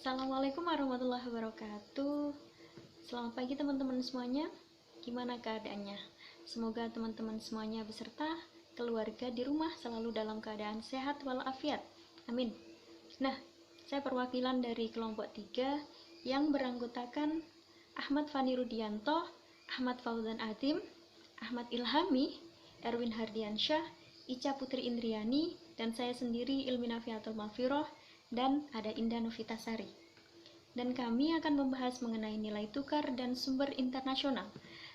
Assalamualaikum warahmatullahi wabarakatuh. Selamat pagi teman-teman semuanya. Gimana keadaannya? Semoga teman-teman semuanya beserta keluarga di rumah selalu dalam keadaan sehat walafiat. Amin. Nah, saya perwakilan dari kelompok 3 yang beranggotakan Ahmad Fani Rudianto, Ahmad Fauzan Adim, Ahmad Ilhami, Erwin Hardiansyah, Ica Putri Indriani, dan saya sendiri Ilmina Fiatul Mafiroh, dan ada Indah Novitasari. Dan kami akan membahas mengenai nilai tukar dan sumber internasional.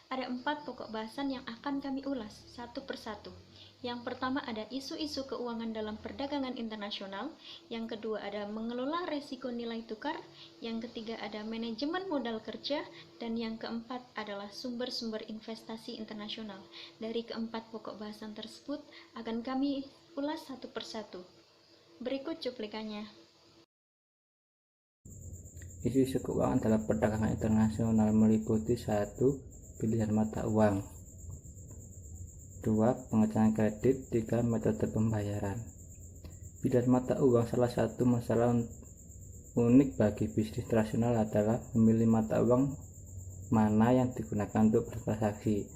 Ada 4 pokok bahasan yang akan kami ulas satu persatu. Yang pertama ada isu-isu keuangan dalam perdagangan internasional. Yang kedua ada mengelola resiko nilai tukar. Yang ketiga ada manajemen modal kerja. Dan yang keempat adalah sumber-sumber investasi internasional. Dari keempat pokok bahasan tersebut akan kami ulas satu persatu. Berikut cuplikannya. Isu-isu keuangan dalam perdagangan internasional meliputi 1. Pilihan mata uang, 2. Pengecekan kredit, 3. Metode pembayaran. Pilihan mata uang. Salah satu masalah unik bagi bisnis internasional adalah memilih mata uang mana yang digunakan untuk bertransaksi.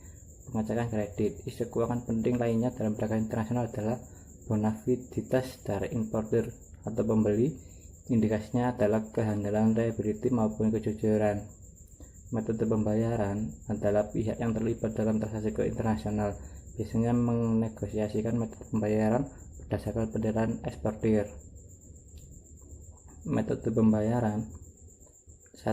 Pengecekan kredit. Isu keuangan penting lainnya dalam perdagangan internasional adalah bonafiditas dari importir atau pembeli. Indikasinya adalah kehandalan reliability maupun kejujuran. Metode pembayaran adalah pihak yang terlibat dalam transaksi internasional biasanya menegosiasikan metode pembayaran berdasarkan penilaian eksportir. Metode pembayaran 1.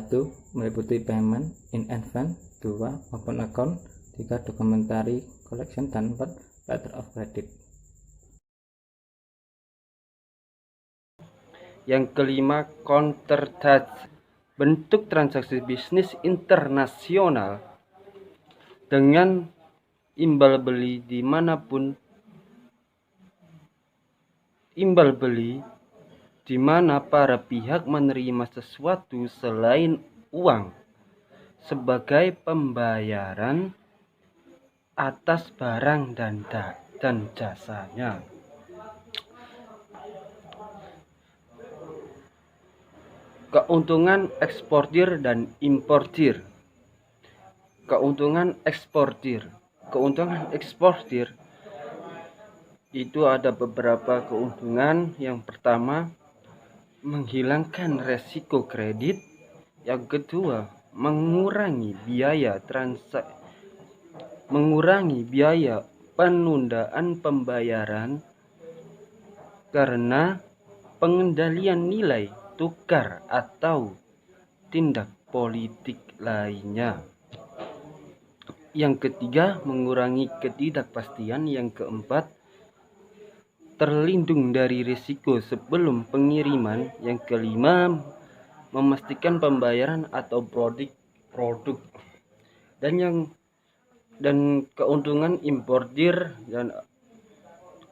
Meliputi payment in advance, 2. Open account, 3. Documentary collection, dan 4. Letter of credit. Yang kelima, countertouch, bentuk transaksi bisnis internasional dengan imbal beli dimanapun, imbal beli di mana para pihak menerima sesuatu selain uang sebagai pembayaran atas barang dan jasanya. Keuntungan eksportir dan importir. Keuntungan eksportir itu ada beberapa keuntungan. Yang pertama, menghilangkan resiko kredit. Yang kedua, mengurangi biaya penundaan pembayaran karena pengendalian nilai tukar atau tindak politik lainnya. Yang ketiga, mengurangi ketidakpastian. Yang keempat, terlindung dari risiko sebelum pengiriman. Yang kelima, memastikan pembayaran atau produk. Dan keuntungan importir dan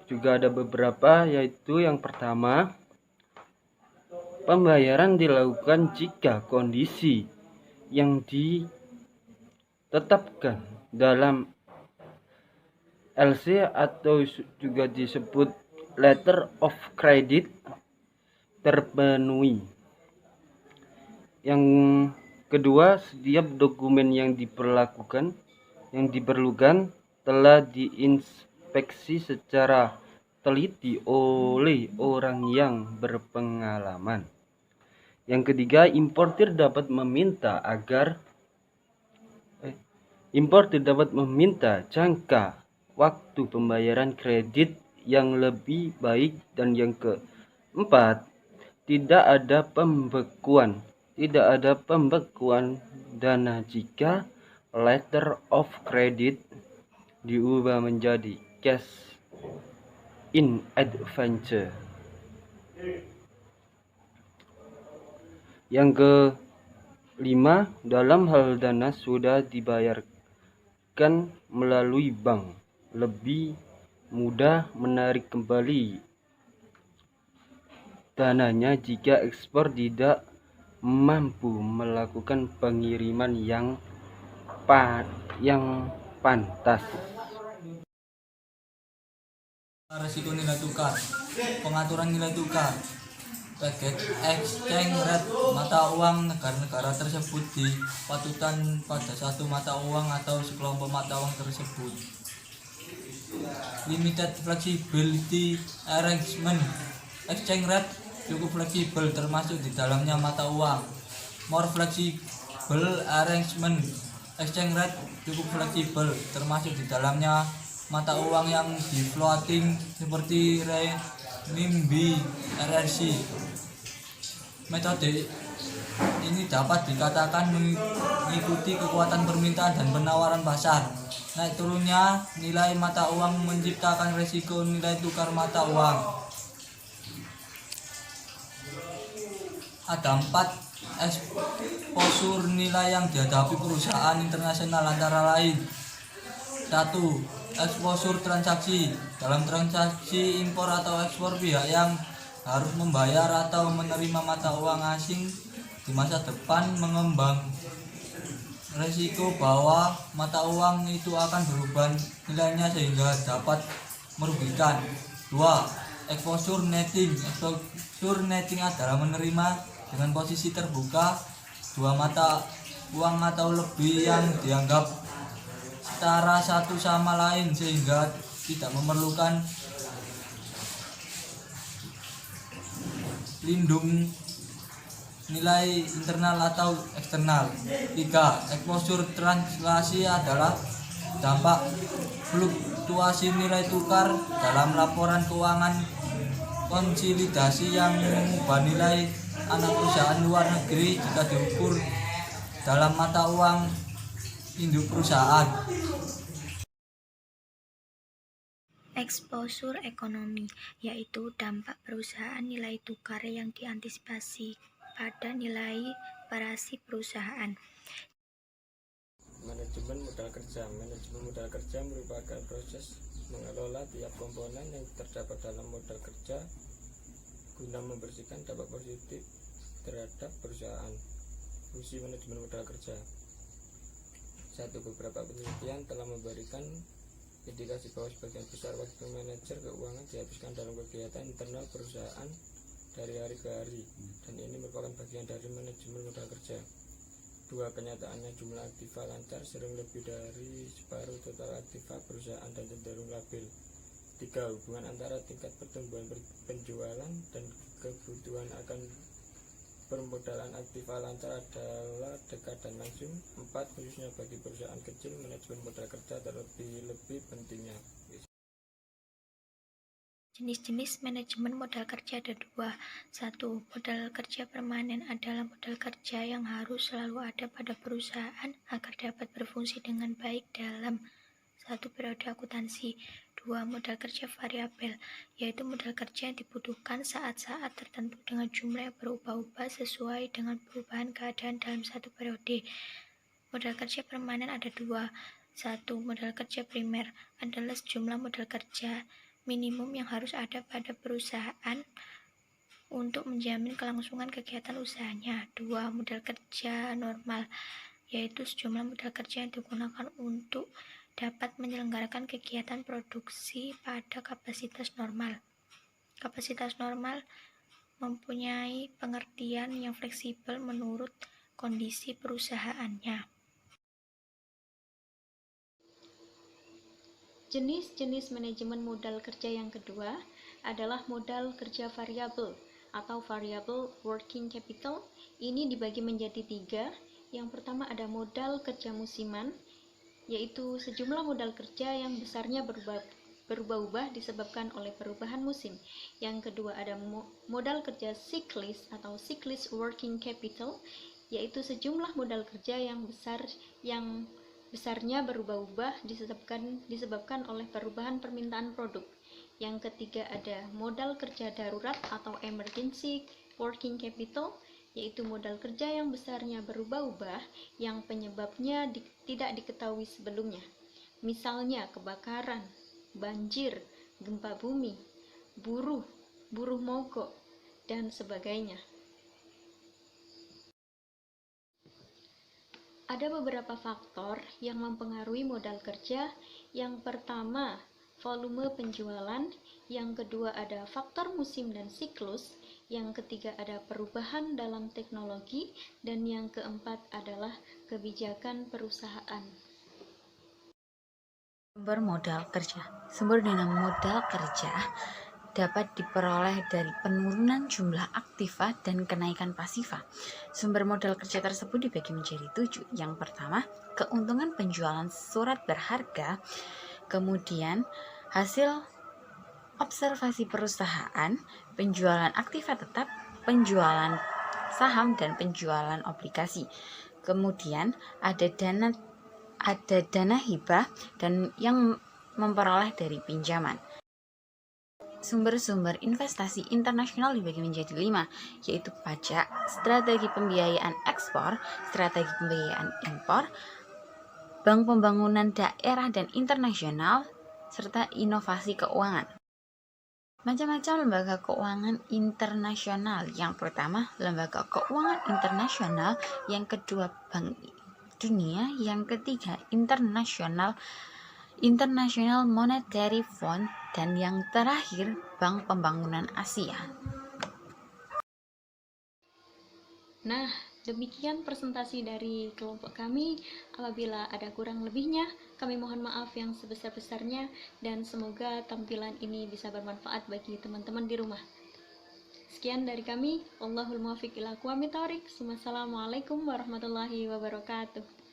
juga ada beberapa, yaitu yang pertama, pembayaran dilakukan jika kondisi yang ditetapkan dalam LC atau juga disebut letter of credit terpenuhi. Yang kedua, setiap dokumen yang diperlukan telah diinspeksi secara teliti oleh orang yang berpengalaman. Yang ketiga, importir dapat meminta jangka waktu pembayaran kredit yang lebih baik. Dan yang keempat, tidak ada pembekuan dana jika letter of credit diubah menjadi cash in advance. Yang kelima, dalam hal dana sudah dibayarkan melalui bank, lebih mudah menarik kembali dananya jika ekspor tidak mampu melakukan pengiriman yang pantas. Resiko nilai tukar, pengaturan nilai tukar. target exchange rate mata uang negara-negara tersebut dipatutan pada satu mata uang atau sekelompok mata uang tersebut. Limited flexibility arrangement, exchange rate cukup fleksibel termasuk di dalamnya mata uang. More flexible arrangement, exchange rate cukup fleksibel termasuk di dalamnya mata uang yang di floating seperti renminbi, RRC. Metode ini dapat dikatakan mengikuti kekuatan permintaan dan penawaran pasar. Naik turunnya nilai mata uang menciptakan resiko nilai tukar mata uang. Ada 4 exposure nilai yang dihadapi perusahaan internasional antara lain. 1. Exposure transaksi. Dalam transaksi impor atau ekspor, pihak yang harus membayar atau menerima mata uang asing di masa depan mengembang resiko bahwa mata uang itu akan berubah nilainya sehingga dapat merugikan. 2. Exposure netting. Exposure netting adalah menerima dengan posisi terbuka dua mata uang atau lebih yang dianggap setara satu sama lain sehingga tidak memerlukan lindung nilai internal atau eksternal. 3. Exposure translasi adalah dampak fluktuasi nilai tukar dalam laporan keuangan konsolidasi yang mengubah nilai anak perusahaan luar negeri jika diukur dalam mata uang induk perusahaan. Exposure ekonomi, yaitu dampak perusahaan nilai tukar yang diantisipasi pada nilai operasi perusahaan. Manajemen modal kerja. Manajemen modal kerja merupakan proses mengelola tiap komponen yang terdapat dalam modal kerja guna membersihkan dampak positif terhadap perusahaan. Fungsi manajemen modal kerja. 1. Beberapa penelitian telah memberikan indikasi bahwa sebagian besar waktu manajer keuangan dihabiskan dalam kegiatan internal perusahaan dari hari ke hari, dan ini merupakan bagian dari manajemen modal kerja. 2. Kenyataannya jumlah aktiva lancar sering lebih dari separuh total aktiva perusahaan dan cenderung labil. 3. Hubungan antara tingkat pertumbuhan penjualan dan kebutuhan akan permodalan aktiva lancar adalah dekat dan langsung. 4. Khususnya bagi perusahaan kecil, manajemen modal kerja terlebih pentingnya. Jenis-jenis manajemen modal kerja ada 2. 1. Modal kerja permanen adalah modal kerja yang harus selalu ada pada perusahaan agar dapat berfungsi dengan baik dalam satu periode akuntansi. 2. Modal kerja variabel, yaitu modal kerja yang dibutuhkan saat-saat tertentu dengan jumlah yang berubah-ubah sesuai dengan perubahan keadaan dalam satu periode. Modal kerja permanen ada 2. 1. Modal kerja primer adalah sejumlah modal kerja minimum yang harus ada pada perusahaan untuk menjamin kelangsungan kegiatan usahanya. 2. Modal kerja normal, yaitu sejumlah modal kerja yang digunakan untuk dapat menyelenggarakan kegiatan produksi pada kapasitas normal. Kapasitas normal mempunyai pengertian yang fleksibel menurut kondisi perusahaannya. Jenis-jenis manajemen modal kerja yang kedua adalah modal kerja variabel atau variable working capital. Ini dibagi menjadi 3. Yang pertama ada modal kerja musiman, yaitu sejumlah modal kerja yang besarnya berubah-ubah disebabkan oleh perubahan musim. Yang kedua ada modal kerja siklis atau cyclic working capital, yaitu sejumlah modal kerja yang besarnya berubah-ubah disebabkan oleh perubahan permintaan produk. Yang ketiga ada modal kerja darurat atau emergency working capital, yaitu modal kerja yang besarnya berubah-ubah yang penyebabnya tidak diketahui sebelumnya. Misalnya kebakaran, banjir, gempa bumi, buruh mogok, dan sebagainya. Ada beberapa faktor yang mempengaruhi modal kerja. Yang pertama, volume penjualan. Yang kedua ada faktor musim dan siklus. yang ketiga ada perubahan dalam teknologi, dan yang keempat adalah kebijakan perusahaan. Sumber modal kerja. Sumber dana modal kerja dapat diperoleh dari penurunan jumlah aktiva dan kenaikan pasiva. Sumber modal kerja tersebut dibagi menjadi 7. Yang pertama, keuntungan penjualan surat berharga, kemudian hasil observasi perusahaan, penjualan aktiva tetap, penjualan saham, dan penjualan obligasi. Kemudian ada dana hibah dan yang memperoleh dari pinjaman. Sumber-sumber investasi internasional dibagi menjadi 5, yaitu pajak, strategi pembiayaan ekspor, strategi pembiayaan impor, bank pembangunan daerah dan internasional, serta inovasi keuangan. Macam-macam lembaga keuangan internasional. Yang pertama, lembaga keuangan internasional, yang kedua Bank Dunia, yang ketiga International Monetary Fund, dan yang terakhir Bank Pembangunan Asia. Nah, demikian presentasi dari kelompok kami. Apabila ada kurang lebihnya, kami mohon maaf yang sebesar-besarnya, dan semoga tampilan ini bisa bermanfaat bagi teman-teman di rumah. Sekian dari kami. Wallahul muwaffiq ila aqwamit thoriq. Wassalamualaikum warahmatullahi wabarakatuh.